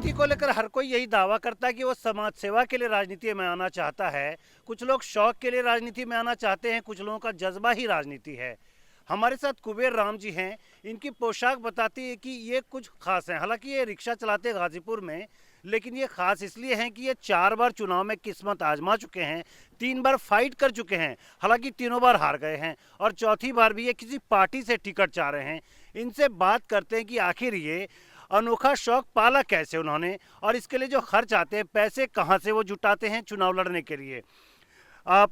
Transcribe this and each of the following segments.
राजनीति को लेकर हर कोई यही दावा करता है कि वो समाज सेवा के लिए राजनीति में आना चाहता है। कुछ लोग शौक के लिए राजनीति में आना चाहते हैं, कुछ लोगों का जज्बा ही राजनीति है। हमारे साथ कुबेर राम जी हैं। इनकी पोशाक बताती है कि ये कुछ खास है। हालांकि ये रिक्शा चलाते गाजीपुर में, लेकिन ये खास इसलिए हैं कि ये 4 बार चुनाव में किस्मत आजमा चुके हैं, 3 बार फाइट कर चुके हैं। हालांकि तीनों बार हार गए हैं और चौथी बार भी ये किसी पार्टी से टिकट चाह रहे हैं। इनसे बात करते हैं कि आखिर ये अनोखा शौक पाला कैसे उन्होंने, और इसके लिए जो खर्च आते हैं, पैसे कहाँ से वो जुटाते हैं चुनाव लड़ने के लिए। आप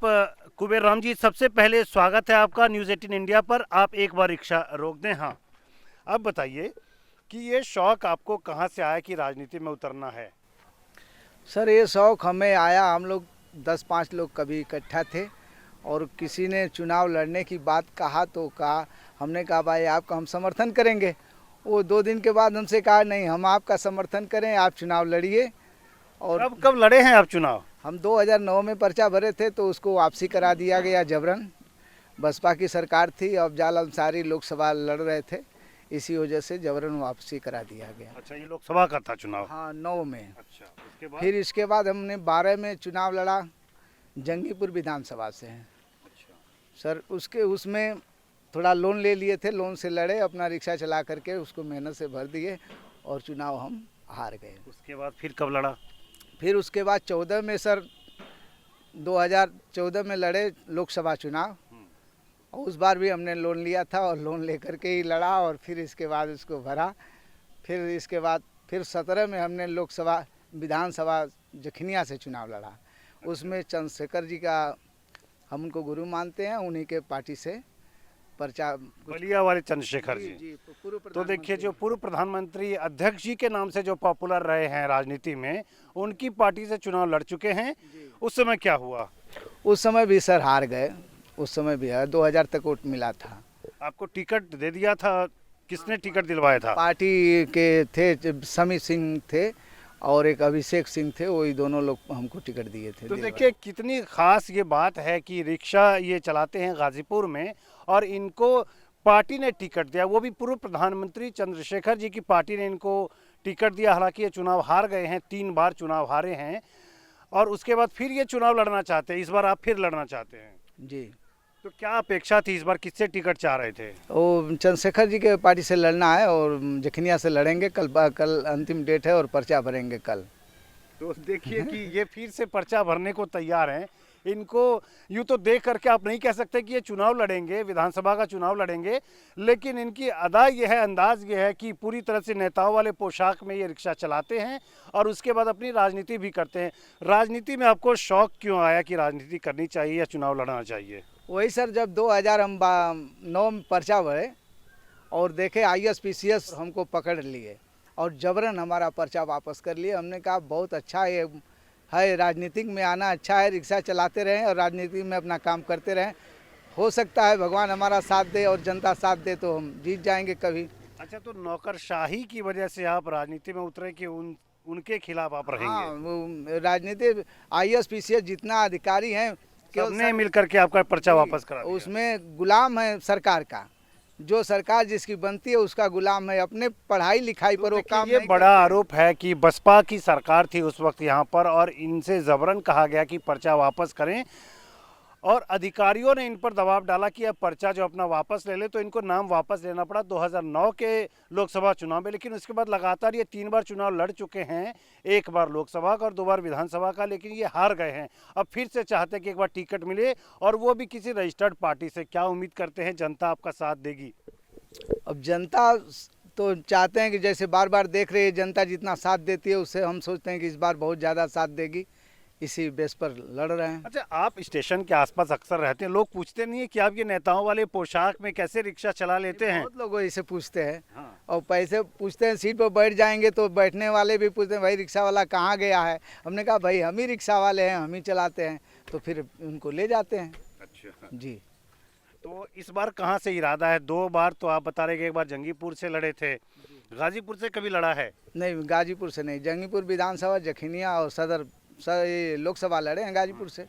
कुबेर राम जी, सबसे पहले स्वागत है आपका न्यूज़ 18 इंडिया पर। आप एक बार रिक्शा रोक दें। हाँ, अब बताइए कि ये शौक आपको कहाँ से आया कि राजनीति में उतरना है। सर, ये शौक़ हमें आया, हम लोग 10-5 लोग कभी इकट्ठा थे और किसी ने चुनाव लड़ने की बात कहा तो कहा, हमने कहा भाई आपका हम समर्थन करेंगे। वो 2 दिन के बाद हमसे कहा नहीं, हम आपका समर्थन करें, आप चुनाव लड़िए। और अब कब लड़े हैं आप चुनाव? हम 2009 में पर्चा भरे थे तो उसको वापसी करा दिया गया जबरन। बसपा की सरकार थी, अफजाल अंसारी लोकसभा लड़ रहे थे, इसी वजह से जबरन वापसी करा दिया गया। अच्छा, ये लोकसभा का था चुनाव? हाँ, 9 में। अच्छा, उसके बाद? फिर इसके बाद हमने 12 में चुनाव लड़ा, जंगीपुर विधानसभा से हैं। अच्छा सर, उसमें थोड़ा लोन ले लिए थे, लोन से लड़े, अपना रिक्शा चला करके उसको मेहनत से भर दिए और चुनाव हम हार गए। उसके बाद फिर कब लड़ा? फिर उसके बाद 14 में सर, 2014 में लड़े लोकसभा चुनाव, और उस बार भी हमने लोन लिया था और लोन लेकर के ही लड़ा और फिर इसके बाद उसको भरा। फिर इसके बाद फिर 17 में हमने लोकसभा विधानसभा जखनिया से चुनाव लड़ा। उसमें चंद्रशेखर जी का हम उनको गुरु मानते हैं, उन्हीं के पार्टी से पर्चा, बलिया वाले चंद्रशेखर जी। तो देखिए, जो पूर्व प्रधानमंत्री अध्यक्ष जी के नाम से जो पॉपुलर रहे हैं राजनीति में, उनकी पार्टी से चुनाव लड़ चुके हैं। उस समय क्या हुआ? उस समय भी सर हार गए। उस समय भी है, 2000 तक वोट मिला था। आपको टिकट दे दिया था? किसने टिकट दिलवाया था? पार्टी के थे, समी सिंह थे और एक अभिषेक सिंह थे, वही दोनों लोग हमको टिकट दिए थे। तो देखिए, कितनी खास ये बात है कि रिक्शा ये चलाते हैं गाजीपुर में और इनको पार्टी ने टिकट दिया, वो भी पूर्व प्रधानमंत्री चंद्रशेखर जी की पार्टी ने इनको टिकट दिया। हालांकि ये चुनाव हार गए हैं, 3 बार चुनाव हारे हैं और उसके बाद फिर ये चुनाव लड़ना चाहते हैं। इस बार आप फिर लड़ना चाहते हैं जी। तो क्या अपेक्षा थी? इस बार किससे टिकट चाह रहे थे? वो चंद्रशेखर जी के पार्टी से लड़ना है और जखनिया से लड़ेंगे। कल अंतिम डेट है और पर्चा भरेंगे कल। तो देखिए कि ये फिर से पर्चा भरने को तैयार हैं। इनको यूँ तो देख करके आप नहीं कह सकते कि ये चुनाव लड़ेंगे, विधानसभा का चुनाव लड़ेंगे, लेकिन इनकी अदा ये है, अंदाज ये है कि पूरी तरह से नेताओं वाले पोशाक में ये रिक्शा चलाते हैं और उसके बाद अपनी राजनीति भी करते हैं। राजनीति में आपको शौक क्यों आया कि राजनीति करनी चाहिए या चुनाव लड़ना चाहिए? वही सर, जब 2009 में पर्चा भरे और देखे ISPCS हमको पकड़ लिए और जबरन हमारा पर्चा वापस कर लिए। हमने कहा बहुत अच्छा है, राजनीतिक में आना अच्छा है, रिक्शा चलाते रहें और राजनीति में अपना काम करते रहें। हो सकता है भगवान हमारा साथ दे और जनता साथ दे तो हम जीत जाएंगे कभी। अच्छा, तो नौकरशाही की वजह से आप राजनीति में उतरे कि उनके खिलाफ आप रहेंगे? हाँ, राजनीति ISPCS जितना अधिकारी हैं, सबने मिल करके आपका पर्चा वापस करा दिया। उसमें गुलाम है सरकार का, जो सरकार जिसकी बनती है उसका गुलाम है। अपने पढ़ाई लिखाई पर वो काम ये बड़ा आरोप है कि बसपा की सरकार थी उस वक्त यहाँ पर और इनसे जबरन कहा गया कि पर्चा वापस करें और अधिकारियों ने इन पर दबाव डाला कि अब पर्चा जो अपना वापस ले ले, तो इनको नाम वापस लेना पड़ा 2009 के लोकसभा चुनाव में। लेकिन उसके बाद लगातार ये 3 बार चुनाव लड़ चुके हैं, 1 बार लोकसभा का और 2 बार विधानसभा का, लेकिन ये हार गए हैं। अब फिर से चाहते हैं कि एक बार टिकट मिले और वो भी किसी रजिस्टर्ड पार्टी से। क्या उम्मीद करते हैं जनता आपका साथ देगी? अब जनता तो चाहते हैं कि जैसे बार बार देख रही है जनता जितना साथ देती है, उससे हम सोचते हैं कि इस बार बहुत ज़्यादा साथ देगी, इसी बेस पर लड़ रहे हैं। अच्छा, आप स्टेशन के आसपास अक्सर रहते हैं, लोग पूछते नहीं है कि आप ये नेताओं वाले पोशाक में कैसे रिक्शा चला लेते हैं? बहुत लोग इसे पूछते हैं। हाँ। और पैसे पूछते हैं, सीट पर बैठ जाएंगे तो बैठने वाले भी पूछते हैं भाई रिक्शा वाला कहाँ गया है। हमने कहा भाई हम ही रिक्शा वाले हैं, हम ही चलाते हैं, तो फिर उनको ले जाते हैं। अच्छा जी। तो इस बार कहाँ से इरादा है? 2 बार तो आप बता रहे कि एक बार जंगीपुर से लड़े थे, गाजीपुर से कभी लड़ा है? नहीं, गाजीपुर से नहीं, जंगीपुर विधानसभा, जखनिया और सदर लोकसभा लड़े हैं गाजीपुर से।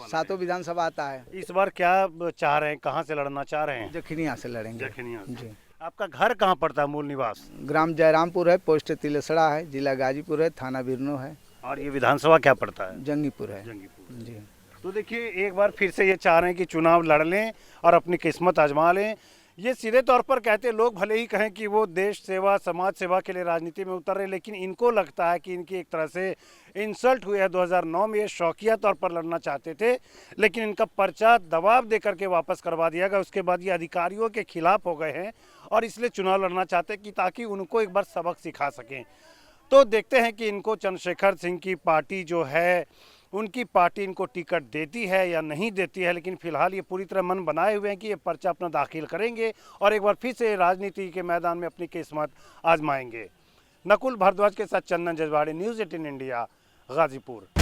सातों विधानसभा आता है। इस बार क्या चाह रहे हैं, कहाँ से लड़ना चाह रहे हैं? जखनिया से लड़ेंगे। जखनिया से। जी। आपका घर कहाँ पड़ता है, मूल निवास? ग्राम जयरामपुर है, पोस्ट तिलसड़ा है, जिला गाजीपुर है, थाना बिरनो है, और ये विधानसभा क्या पड़ता है? जंगीपुर है। जंगीपुर। जी। तो देखिए, एक बार फिर से ये चाह रहे हैं कि चुनाव लड़ लें और अपनी किस्मत आजमा लें। ये सीधे तौर पर कहते, लोग भले ही कहें कि वो देश सेवा, समाज सेवा के लिए राजनीति में उतर रहे, लेकिन इनको लगता है कि इनकी एक तरह से इंसल्ट हुई है। 2009 में ये शौकिया तौर पर लड़ना चाहते थे, लेकिन इनका पर्चा दबाव दे करके वापस करवा दिया गया। उसके बाद ये अधिकारियों के खिलाफ हो गए हैं और इसलिए चुनाव लड़ना चाहते हैं कि ताकि उनको एक बार सबक सिखा सकें। तो देखते हैं कि इनको चंद्रशेखर सिंह की पार्टी जो है, उनकी पार्टी इनको टिकट देती है या नहीं देती है। लेकिन फिलहाल ये पूरी तरह मन बनाए हुए हैं कि ये पर्चा अपना दाखिल करेंगे और एक बार फिर से राजनीति के मैदान में अपनी किस्मत आजमाएंगे। नकुल भारद्वाज के साथ चंदन जजवाड़ी, न्यूज़ 18 इंडिया, गाजीपुर।